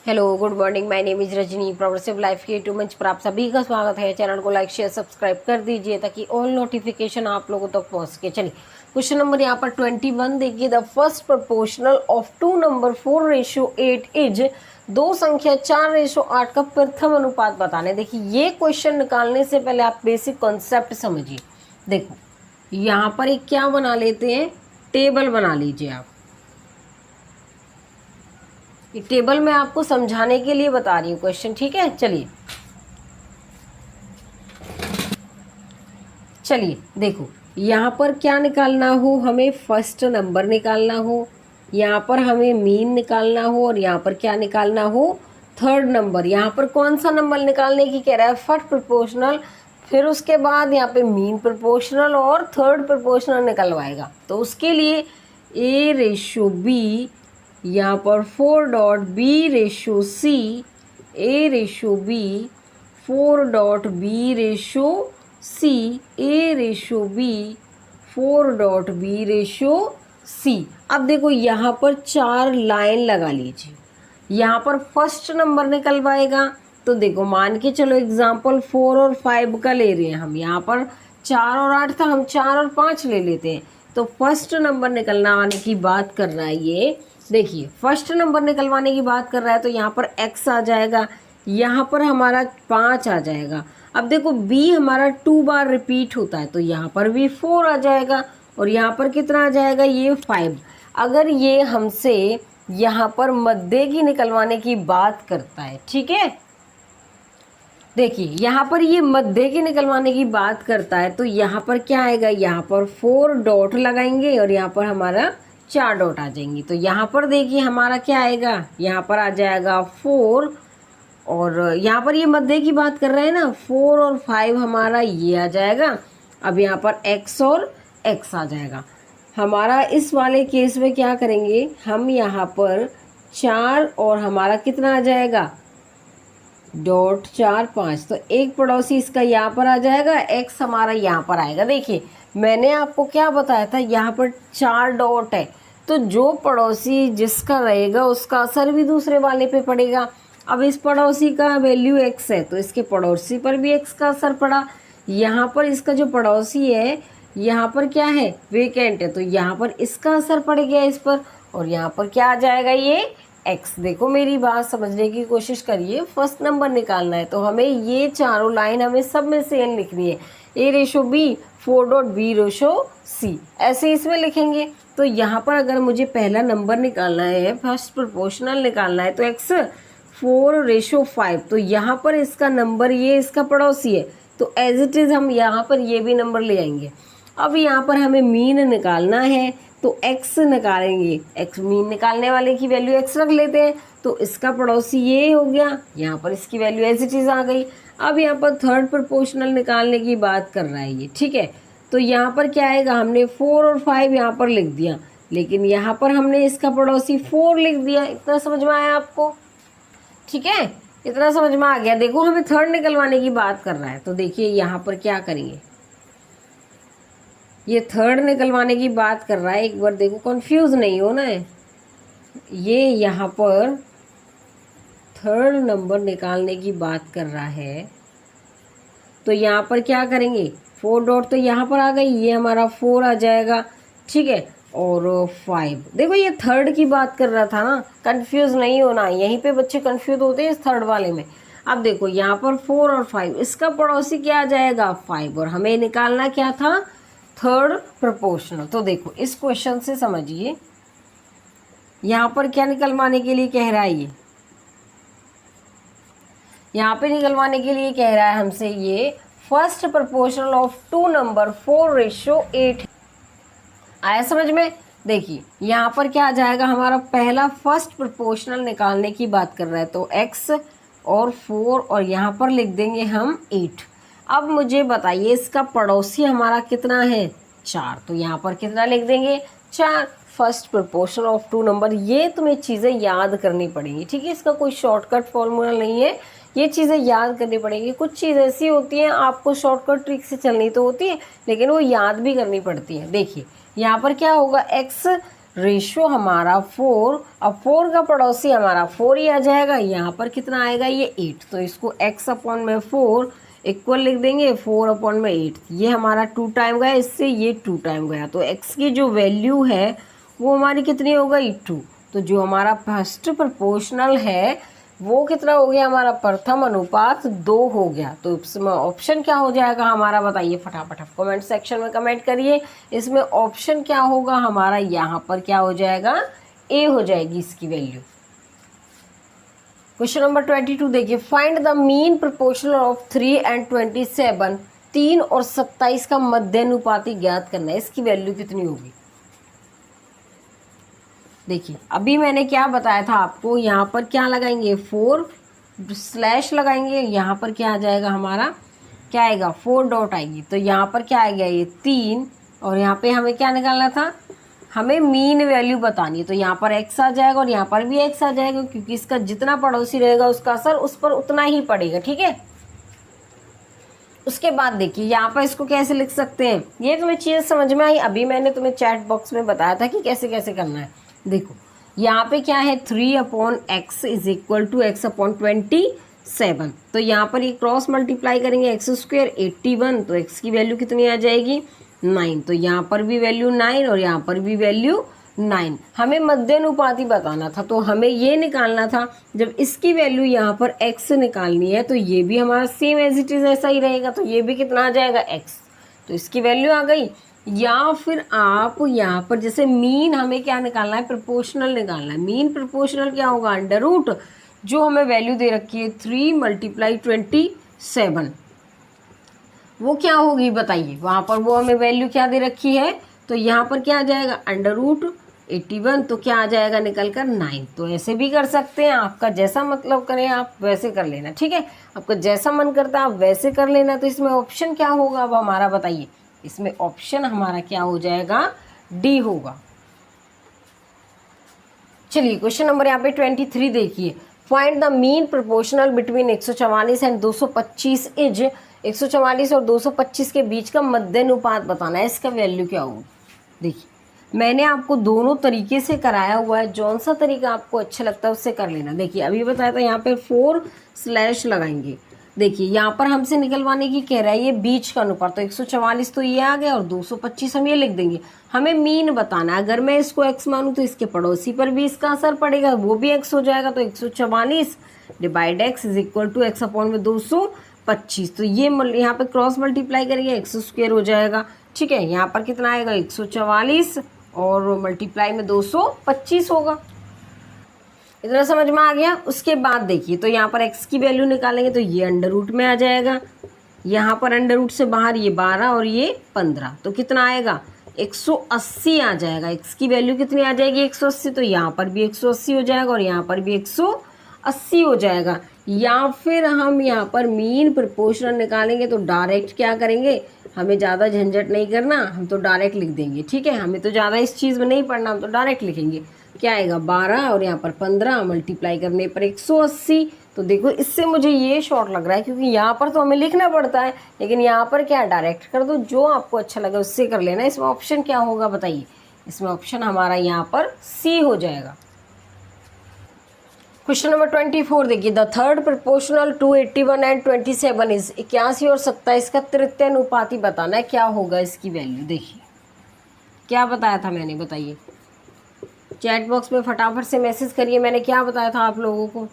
Hello good morning, my name is Rajni. Progressive life के YouTube मंच पर आप सभी का स्वागत है। चैनल को लाइक शेयर सब्सक्राइब कर दीजिए ताकि ऑल नोटिफिकेशन आप लोगों तक पहुंच सके। चलिए क्वेश्चन नंबर यहाँ पर 21 देखिए। The first proportional of two number 4:8 is, दो संख्या 4:8 का प्रथम अनुपात बताने। देखिए ये क्वेश्चन निकालने से पहले आप बेसिक कॉन्सेप्ट समझिए। देखो यहाँ पर एक क्या बना लेते हैं, टेबल बना लीजिए आप। ये टेबल मैं आपको समझाने के लिए बता रही हूँ क्वेश्चन, ठीक है। चलिए देखो यहाँ पर क्या निकालना हो, हमें फर्स्ट नंबर निकालना हो, यहाँ पर हमें मीन निकालना हो, और यहाँ पर क्या निकालना हो, थर्ड नंबर। यहाँ पर कौन सा नंबर निकालने की कह रहा है, फर्स्ट प्रोपोर्शनल। फिर उसके बाद यहाँ पे मीन प्रोपोर्शनल और थर्ड प्रोपोर्शनल निकलवाएगा। तो उसके लिए A/B, यहाँ पर 4.B/C, A/B, 4.B/C, A/B, 4.B/C। अब देखो यहाँ पर 4 लाइन लगा लीजिए। यहाँ पर फर्स्ट नंबर निकलवाएगा। तो देखो मान के चलो एग्जाम्पल 4 और 5 का ले रहे हैं हम। यहाँ पर 4 और 8 था, हम 4 और 5 ले लेते हैं। तो फर्स्ट नंबर निकलवाने की बात कर रहा है ये। देखिए फर्स्ट नंबर निकलवाने की बात कर रहा है, तो यहाँ पर x आ जाएगा, यहाँ पर हमारा 5 आ जाएगा। अब देखो b हमारा 2 बार रिपीट होता है, तो यहाँ पर भी 4 आ जाएगा, और यहाँ पर कितना आ जाएगा, ये 5। अगर ये हमसे यहाँ पर मध्य की निकलवाने की बात करता है, ठीक है। देखिए यहाँ पर ये मध्य की निकलवाने की बात करता है, तो यहाँ पर क्या आएगा, यहाँ पर 4 डॉट लगाएंगे और यहाँ पर हमारा 4 डॉट आ जाएंगी। तो यहाँ पर देखिए हमारा क्या आएगा, यहाँ पर आ जाएगा 4, और यहाँ पर ये मध्य की बात कर रहे हैं ना, 4 और 5 हमारा ये आ जाएगा। अब यहाँ पर x और x आ जाएगा हमारा। इस वाले केस में क्या करेंगे हम, यहाँ पर 4 और हमारा कितना आ जाएगा, डॉट 4 5। तो एक पड़ोसी इसका यहाँ पर आ जाएगा, x हमारा यहाँ पर आएगा। देखिए मैंने आपको क्या बताया था, यहाँ पर 4 डॉट है, तो जो पड़ोसी जिसका रहेगा उसका असर भी दूसरे वाले पे पड़ेगा। अब इस पड़ोसी का वैल्यू x है, तो इसके पड़ोसी पर भी x का असर पड़ा। यहाँ पर इसका जो पड़ोसी है, यहाँ पर क्या है, वेकेंट है, तो यहाँ पर इसका असर पड़ गया इस पर, और यहाँ पर क्या आ जाएगा, ये x। देखो मेरी बात समझने की कोशिश करिए। फर्स्ट नंबर निकालना है तो हमें ये चारों लाइन हमें सब में से n लिखनी है। A/B, 4.B/C, ऐसे इसमें लिखेंगे। तो यहाँ पर अगर मुझे पहला नंबर निकालना है, फर्स्ट प्रोपोर्शनल निकालना है, तो x 4/5। तो यहाँ पर इसका नंबर, ये इसका पड़ोसी है, तो एज इट इज़ हम यहाँ पर ये भी नंबर ले आएंगे। अब यहाँ पर हमें मीन निकालना है, तो x निकालेंगे। x मीन निकालने वाले की वैल्यू x रख लेते हैं, तो इसका पड़ोसी ये हो गया, यहाँ पर इसकी वैल्यू एज इट इज़ आ गई। अब यहाँ पर थर्ड प्रोपोर्शनल निकालने की बात कर रहा है ये, ठीक है। तो यहाँ पर क्या आएगा, हमने 4 और 5 यहाँ पर लिख दिया, लेकिन यहाँ पर हमने इसका पड़ोसी 4 लिख दिया। इतना समझ में आया आपको, ठीक है, इतना समझ में आ गया। देखो हमें थर्ड निकलवाने की बात कर रहा है, तो देखिए यहाँ पर क्या करेंगे, ये थर्ड निकलवाने की बात कर रहा है। एक बार देखो, कंफ्यूज नहीं होना है। ये यहाँ पर थर्ड नंबर निकालने की बात कर रहा है, तो यहाँ पर क्या करेंगे, 4 डॉट तो यहाँ पर आ गई, ये हमारा 4 आ जाएगा, ठीक है, और 5। देखो ये थर्ड की बात कर रहा था ना, कंफ्यूज नहीं होना। यहीं पे बच्चे कंफ्यूज होते हैं इस थर्ड वाले में। अब देखो यहाँ पर 4 और 5, इसका पड़ोसी क्या आ जाएगा, 5, और हमें निकालना क्या था, थर्ड प्रोपोर्शनल। तो देखो इस क्वेश्चन से समझिए, यहाँ पर क्या निकलवाने के लिए कह रहा है, ये यहाँ पे निकलवाने के लिए कह रहा है हमसे, ये first proportional of two number 4:8। आया समझ में। देखिए यहाँ पर क्या आ जाएगा, हमारा पहला फर्स्ट प्रोपोर्शनल निकालने की बात कर रहा है, तो x और 4, और यहाँ पर लिख देंगे हम 8। अब मुझे बताइए इसका पड़ोसी हमारा कितना है, 4, तो यहाँ पर कितना लिख देंगे, 4। First proportional of two number, ये तुम्हें चीज़ें याद करनी पड़ेंगी, ठीक है। इसका कोई शॉर्टकट फॉर्मूला नहीं है, ये चीज़ें याद करनी पड़ेंगी। कुछ चीज़ ऐसी होती हैं आपको शॉर्टकट ट्रिक से चलनी तो होती है, लेकिन वो याद भी करनी पड़ती है। देखिए यहाँ पर क्या होगा, x रेशो हमारा 4, अब 4 का पड़ोसी हमारा 4 ही आ जाएगा। यहाँ पर कितना आएगा, ये 8, तो इसको x अपॉन में 4 इक्वल लिख देंगे 4 अपॉन में 8। ये हमारा 2 टाइम गया, इससे ये 2 टाइम गया, तो x की जो वैल्यू है वो हमारी कितनी हो गई, 2। तो जो हमारा फर्स्ट प्रोपोर्शनल है वो कितना हो गया, हमारा प्रथम अनुपात 2 हो गया। तो इसमें ऑप्शन क्या हो जाएगा हमारा, बताइए फटाफट कमेंट सेक्शन में कमेंट करिए। इसमें ऑप्शन क्या होगा हमारा, यहाँ पर क्या हो जाएगा, ए हो जाएगी इसकी वैल्यू। क्वेश्चन नंबर 22 देखिए, find the mean proportional of 3 and 27। 3 और 27 का मध्यानुपाती ज्ञात करना है, इसकी वैल्यू कितनी होगी। देखिए अभी मैंने क्या बताया था आपको, यहाँ पर क्या लगाएंगे, 4 स्लैश लगाएंगे, यहाँ पर क्या आ जाएगा हमारा, क्या आएगा, 4 डॉट आएगी। तो यहाँ पर क्या आ गया, ये 3, और यहाँ पे हमें क्या निकालना था, हमें मीन वैल्यू बतानी है। तो यहाँ पर x आ जाएगा और यहाँ पर भी x आ जाएगा, क्योंकि इसका जितना पड़ोसी रहेगा उसका असर उस पर उतना ही पड़ेगा, ठीक है। उसके बाद देखिए यहाँ पर इसको कैसे लिख सकते हैं, ये तुम्हें चीज़ समझ में आई। अभी मैंने तुम्हें चैट बॉक्स में बताया था कि कैसे कैसे करना है। देखो यहाँ पे क्या है, 3 upon x is equal to x upon 27। तो यहाँ पर ये क्रॉस मल्टीप्लाई करेंगे, एक्स स्क्वायर 81, तो एक्स की वैल्यू कितनी आ जाएगी, 9। तो यहाँ पर भी वैल्यू 9 और यहाँ पर भी वैल्यू 9। हमें मध्यानुपाती बताना था, तो हमें ये निकालना था, जब इसकी वैल्यू यहाँ पर x निकालनी है तो ये भी हमारा सेम एज इट इज़ ऐसा ही रहेगा। तो ये भी कितना आ जाएगा, x। तो इसकी वैल्यू आ गई। या फिर आप यहाँ पर जैसे मीन हमें क्या निकालना है, प्रोपोर्शनल निकालना है। मीन प्रोपोर्शनल क्या होगा, अंडर रूट जो हमें वैल्यू दे रखी है 3 मल्टीप्लाई 27, वो क्या होगी बताइए। वहाँ पर वो हमें वैल्यू क्या दे रखी है, तो यहाँ पर क्या आ जाएगा, अंडर रूट 81, तो क्या आ जाएगा निकल कर 9। तो ऐसे भी कर सकते हैं, आपका जैसा मतलब करें आप वैसे कर लेना, ठीक है। आपका जैसा मन करता है आप वैसे कर लेना। तो इसमें ऑप्शन क्या होगा अब हमारा, बताइए। इसमें ऑप्शन हमारा क्या हो जाएगा, डी होगा। चलिए क्वेश्चन नंबर यहाँ पे 23 देखिए, find the mean proportional between 144 and 225 is. 144 और 225 के बीच का मध्यानुपात बताना है, इसका वैल्यू क्या होगा। देखिए मैंने आपको दोनों तरीके से कराया हुआ है, जौन सा तरीका आपको अच्छा लगता है उससे कर लेना। देखिए अभी बताया था यहाँ पे 4 स्लैश लगाएंगे। देखिए यहाँ पर हमसे निकलवाने की कह रहा है ये बीच का अनुपात, तो 144 तो ये आ गया और 225 हम ये लिख देंगे। हमें मीन बताना है, अगर मैं इसको x मानूँ तो इसके पड़ोसी पर भी इसका असर पड़ेगा, वो भी x हो जाएगा। तो 144 divide x is equal to x upon में 225। तो ये यहाँ पे क्रॉस मल्टीप्लाई करेंगे, एक्स स्क्वायर हो जाएगा, ठीक है। यहाँ पर कितना आएगा, 144 और मल्टीप्लाई में 225 होगा। इतना समझ में आ गया। उसके बाद देखिए तो यहाँ पर x की वैल्यू निकालेंगे तो ये अंडर रूट में आ जाएगा, यहाँ पर अंडर रूट से बाहर ये 12 और ये 15, तो कितना आएगा, 180 आ जाएगा। x की वैल्यू कितनी आ जाएगी, 180। तो यहाँ पर भी 180 हो जाएगा और यहाँ पर भी 180 हो जाएगा। या फिर हम यहाँ पर मीन प्रोपोर्शनल निकालेंगे तो डायरेक्ट क्या करेंगे, हमें ज़्यादा झंझट नहीं करना, हम तो डायरेक्ट लिख देंगे, ठीक है। हमें तो ज़्यादा इस चीज़ में नहीं पढ़ना, हम तो डायरेक्ट लिखेंगे। क्या आएगा, 12 और यहाँ पर 15 मल्टीप्लाई करने पर 180। तो देखो इससे मुझे ये शॉर्ट लग रहा है, क्योंकि यहाँ पर तो हमें लिखना पड़ता है, लेकिन यहाँ पर क्या डायरेक्ट कर दो, जो आपको अच्छा लगे उससे कर लेना। इसमें ऑप्शन क्या होगा बताइए। इसमें ऑप्शन हमारा यहाँ पर सी हो जाएगा। क्वेश्चन नंबर 24 देखिए, the third proportional to 81 and 27 is. 81 और 27 का तृतीय अनुपाती बताना है, क्या होगा इसकी वैल्यू। देखिए क्या बताया था मैंने, बताइए चैट बॉक्स में फटाफट से मैसेज करिए, मैंने क्या बताया था आप लोगों को।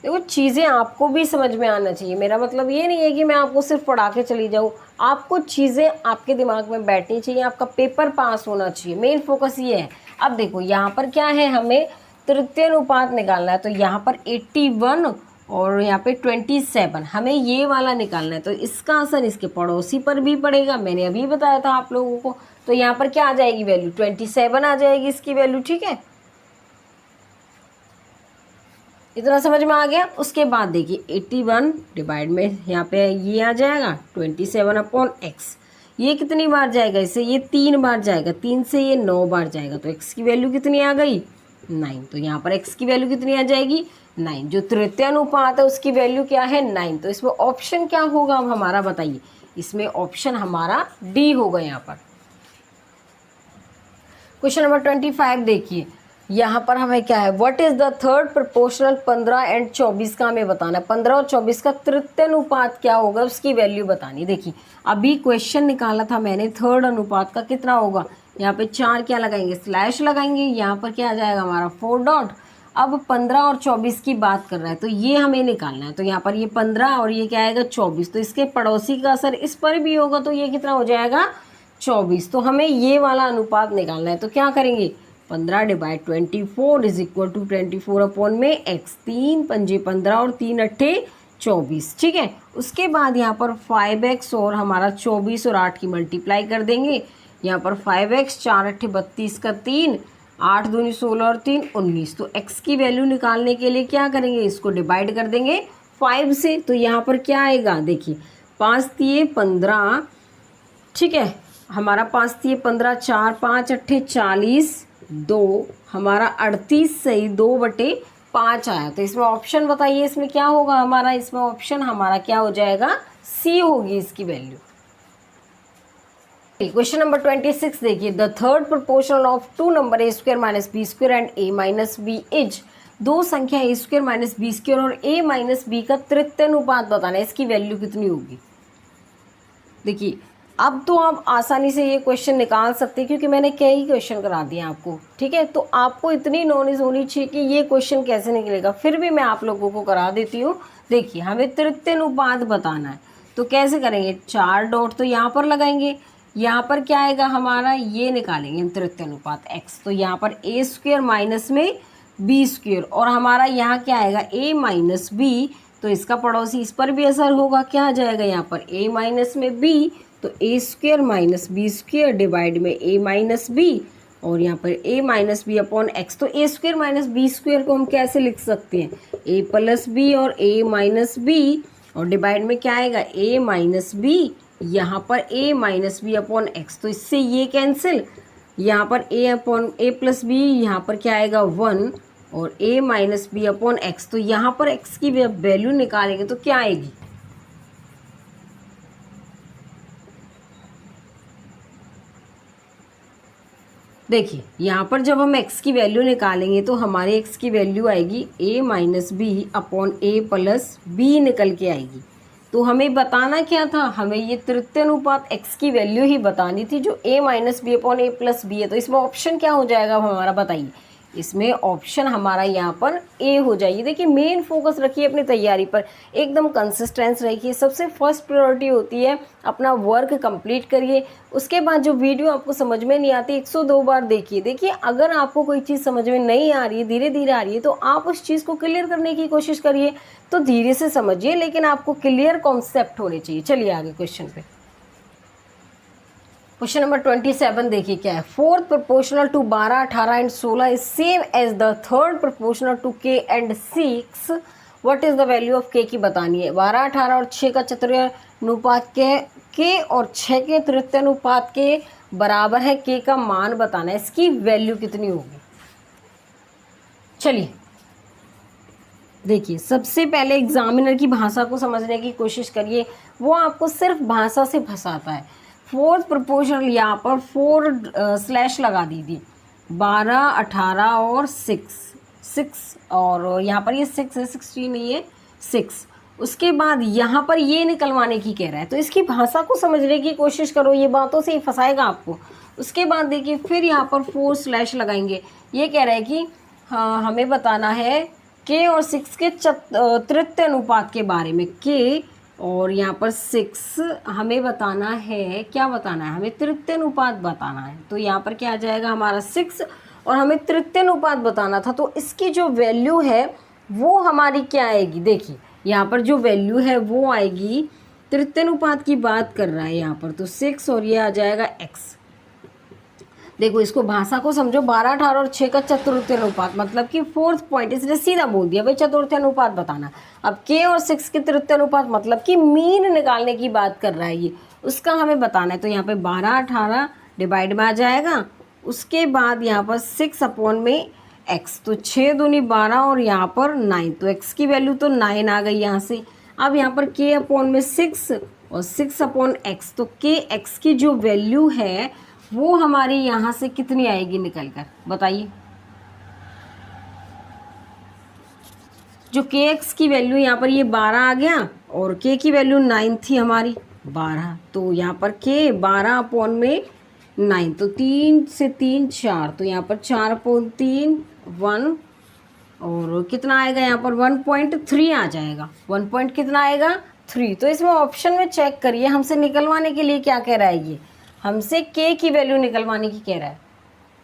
देखो चीज़ें आपको भी समझ में आना चाहिए, मेरा मतलब ये नहीं है कि मैं आपको सिर्फ पढ़ा के चली जाऊँ, आपको चीज़ें आपके दिमाग में बैठनी चाहिए, आपका पेपर पास होना चाहिए, मेन फोकस ये है। अब देखो यहाँ पर क्या है, हमें तृतीय अनुपात निकालना है, तो यहाँ पर 81 और यहाँ पे 27 हमें ये वाला निकालना है, तो इसका असर इसके पड़ोसी पर भी पड़ेगा, मैंने अभी बताया था आप लोगों को। तो यहाँ पर क्या आ जाएगी वैल्यू, 27 आ जाएगी इसकी वैल्यू, ठीक है। इतना समझ में आ गया। उसके बाद देखिए 81 डिवाइड में यहाँ पे ये आ जाएगा 27 अपॉन एक्स, ये कितनी बार जाएगा, इससे ये 3 बार जाएगा, 3 से ये 9 बार जाएगा, तो x की वैल्यू कितनी आ गई, 9। तो यहाँ पर x की वैल्यू कितनी आ जाएगी, 9। जो तृतीय अनुपात है उसकी वैल्यू क्या है, 9। तो इसमें ऑप्शन क्या होगा अब हमारा, बताइए। इसमें ऑप्शन हमारा डी होगा यहाँ पर। क्वेश्चन नंबर 25 देखिए, यहाँ पर हमें क्या है, what is the third proportional 15 and 24 का हमें बताना है। 15 और 24 का तृतीय अनुपात क्या होगा, उसकी वैल्यू बतानी। देखिए अभी क्वेश्चन निकाला था मैंने, थर्ड अनुपात का कितना होगा, यहाँ पे 4 क्या लगाएंगे, स्लैश लगाएंगे, यहाँ पर क्या आ जाएगा हमारा 4 डॉट। अब 15 और 24 की बात कर रहा है तो ये हमें निकालना है, तो यहाँ पर ये 15 और ये क्या आएगा 24, तो इसके पड़ोसी का असर इस पर भी होगा, तो ये कितना हो जाएगा 24। तो हमें ये वाला अनुपात निकालना है, तो क्या करेंगे, 15 divide 24 is equal to 24 upon में एक्स, 3 पंजे 15 और 3 अट्ठे 24, ठीक है। उसके बाद यहाँ पर 5x और हमारा 24 और 8 की मल्टीप्लाई कर देंगे, यहाँ पर 5x 4 अट्ठे 32 का 3, 8 दूनी 16 और 3 19। तो x की वैल्यू निकालने के लिए क्या करेंगे, इसको डिवाइड कर देंगे 5 से, तो यहाँ पर क्या आएगा, देखिए 5 तिये 15, ठीक है, हमारा 5 तिये 15, 4 5 अट्ठे 40, 2 हमारा 38 सही 2/5 आया। तो इसमें ऑप्शन बताइए, इसमें क्या होगा हमारा, इसमें ऑप्शन हमारा क्या हो जाएगा, सी होगी इसकी वैल्यू। क्वेश्चन नंबर 26 देखिए, the third proportional of two number a square minus b square and a minus b is, दो संख्या a square minus b square और ए माइनस बी का तृतीय अनुपात बताना है, इसकी वैल्यू कितनी होगी। देखिए अब तो आप आसानी से ये क्वेश्चन निकाल सकते हैं क्योंकि मैंने कई क्वेश्चन करा दिए आपको, ठीक है, तो आपको इतनी नॉलेज होनी चाहिए कि ये क्वेश्चन कैसे निकलेगा, फिर भी मैं आप लोगों को करा देती हूँ। देखिए हमें तृतीय अनुपात बताना है, तो कैसे करेंगे, 4 डॉट तो यहाँ पर लगाएंगे, यहाँ पर क्या आएगा हमारा, ये निकालेंगे हम तृतीय अनुपात x, तो यहाँ पर ए स्क्वायर माइनस में बी स्क्वायर और हमारा यहाँ क्या आएगा a माइनस बी, तो इसका पड़ोसी इस पर भी असर होगा, क्या आ जाएगा यहाँ पर a माइनस में b, तो a square minus b square divide में a माइनस बी और यहाँ पर a minus b upon x. तो a square minus b square को हम कैसे लिख सकते हैं, a प्लस बी और a माइनस बी और डिवाइड में क्या आएगा a माइनस बी, यहाँ पर a minus b upon x, तो इससे ये कैंसिल, यहाँ पर a upon a plus b, यहाँ पर क्या आएगा 1 और a minus b upon x, तो यहाँ पर x की वैल्यू निकालेंगे तो क्या आएगी, देखिए यहाँ पर जब हम x की वैल्यू निकालेंगे तो हमारे x की वैल्यू आएगी a minus b upon a plus b निकल के आएगी। तो हमें बताना क्या था, हमें ये तृतीय अनुपात x की वैल्यू ही बतानी थी जो a minus b upon a plus b है। तो इसमें ऑप्शन क्या हो जाएगा हमारा, बताइए, इसमें ऑप्शन हमारा यहाँ पर ए हो जाइए। देखिए मेन फोकस रखिए अपनी तैयारी पर, एकदम कंसिस्टेंस रखिए, सबसे फर्स्ट प्रायोरिटी होती है अपना वर्क कंप्लीट करिए। उसके बाद जो वीडियो आपको समझ में नहीं आती 102 बार देखिए। देखिए अगर आपको कोई चीज़ समझ में नहीं आ रही है, धीरे धीरे आ रही है, तो आप उस चीज़ को क्लियर करने की कोशिश करिए। तो धीरे से समझिए लेकिन आपको क्लियर कॉन्सेप्ट होने चाहिए। चलिए आगे क्वेश्चन पे, क्वेश्चन नंबर 27 देखिए क्या है, fourth proportional to 12, 18 and 16 is same as the third proportional to k and 6, what is the value of k की बतानी है। 12, 18 और 6 का चतुर्थांश अनुपात k और 6 के तृतीय अनुपात के बराबर है, k का मान बताना है, इसकी वैल्यू कितनी होगी। चलिए देखिए सबसे पहले एग्जामिनर की भाषा को समझने की कोशिश करिए, वो आपको सिर्फ भाषा से फंसाता है। फोर्थ प्रोपोर्शनल यहाँ पर 4 स्लैश लगा दीजिए, 12, 18 और 6 और यहाँ पर ये 6 है, 16 नहीं है 6। उसके बाद यहाँ पर ये निकलवाने की कह रहा है, तो इसकी भाषा को समझने की कोशिश करो, ये बातों से ही फंसाएगा आपको। उसके बाद देखिए फिर यहाँ पर 4 स्लैश लगाएंगे, ये कह रहा है कि हाँ हमें बताना है k और 6 के तृतीय अनुपात के बारे में। k और यहाँ पर 6 हमें बताना है, क्या बताना है, हमें तृतीय अनुपात बताना है। तो यहाँ पर क्या आ जाएगा हमारा 6 और हमें तृतीय अनुपात बताना था, तो इसकी जो वैल्यू है वो हमारी क्या आएगी। देखिए यहाँ पर जो वैल्यू है वो आएगी, तृतीय अनुपात की बात कर रहा है यहाँ पर, तो 6 और ये आ जाएगा x। देखो इसको भाषा को समझो, 12, 18 और 6 का चतुर्थांश अनुपात मतलब कि फोर्थ पॉइंट, इसने सीधा बोल दिया भाई चतुर्थांश अनुपात बताना। अब k और 6 के तृतीय अनुपात मतलब कि मीन निकालने की बात कर रहा है ये, उसका हमें बताना है। तो यहाँ पे 12, 18 डिवाइड में आ जाएगा, उसके बाद यहाँ पर 6 अपॉन में x, तो 6 दूनी 12 और यहाँ पर 9, तो x की वैल्यू तो 9 आ गई यहाँ से। अब यहाँ पर k अपॉन में 6 और 6 अपॉन x, तो k x की जो वैल्यू है वो हमारी यहाँ से कितनी आएगी निकल कर, बताइए। जो के एक्स की वैल्यू यहाँ पर ये 12 आ गया और के की वैल्यू 9 थी हमारी 12, तो यहाँ पर के 12 अपॉन में 9, तो 3 से 3 4, तो यहाँ पर 4 अपॉन 3 1, और कितना आएगा यहाँ पर 1.3 आ जाएगा। 1 पॉइंट कितना आएगा 3। तो इसमें ऑप्शन में चेक करिए हमसे निकलवाने के लिए क्या कह रहा है, ये हमसे के की वैल्यू निकलवाने की कह रहा है।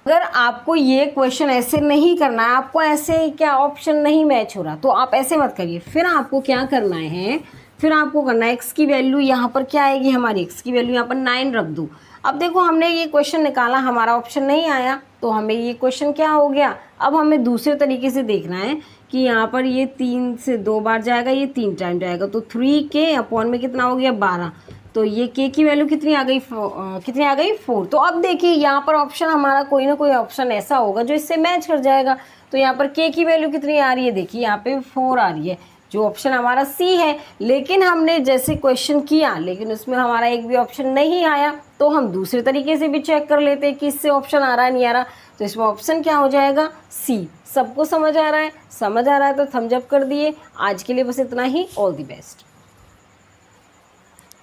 अगर आपको ये क्वेश्चन ऐसे नहीं करना है, आपको ऐसे क्या ऑप्शन नहीं मैच हो रहा, तो आप ऐसे मत करिए। फिर आपको क्या करना है, फिर आपको करना है एक्स की वैल्यू यहाँ पर क्या आएगी हमारी, एक्स की वैल्यू यहाँ पर 9 रख दूँ। अब देखो हमने ये क्वेश्चन निकाला, हमारा ऑप्शन नहीं आया, तो हमें ये क्वेश्चन क्या हो गया। अब हमें दूसरे तरीके से देखना है कि यहाँ पर ये 3 से 2 बार जाएगा, ये 3 टाइम जाएगा, तो 3k अपॉन में कितना हो गया 12, तो ये के की वैल्यू कितनी आ गई, कितनी आ गई 4। तो अब देखिए यहाँ पर ऑप्शन हमारा कोई ना कोई ऑप्शन ऐसा होगा जो इससे मैच कर जाएगा। तो यहाँ पर के की वैल्यू कितनी आ रही है, देखिए यहाँ पे 4 आ रही है, जो ऑप्शन हमारा सी है। लेकिन हमने जैसे क्वेश्चन किया लेकिन उसमें हमारा एक भी ऑप्शन नहीं आया, तो हम दूसरे तरीके से भी चेक कर लेते हैं कि इससे ऑप्शन आ रहा है नहीं आ रहा। तो इसमें ऑप्शन क्या हो जाएगा सी। सबको समझ आ रहा है? समझ आ रहा है तो थम्स अप कर दिए। आज के लिए बस इतना ही। All the best.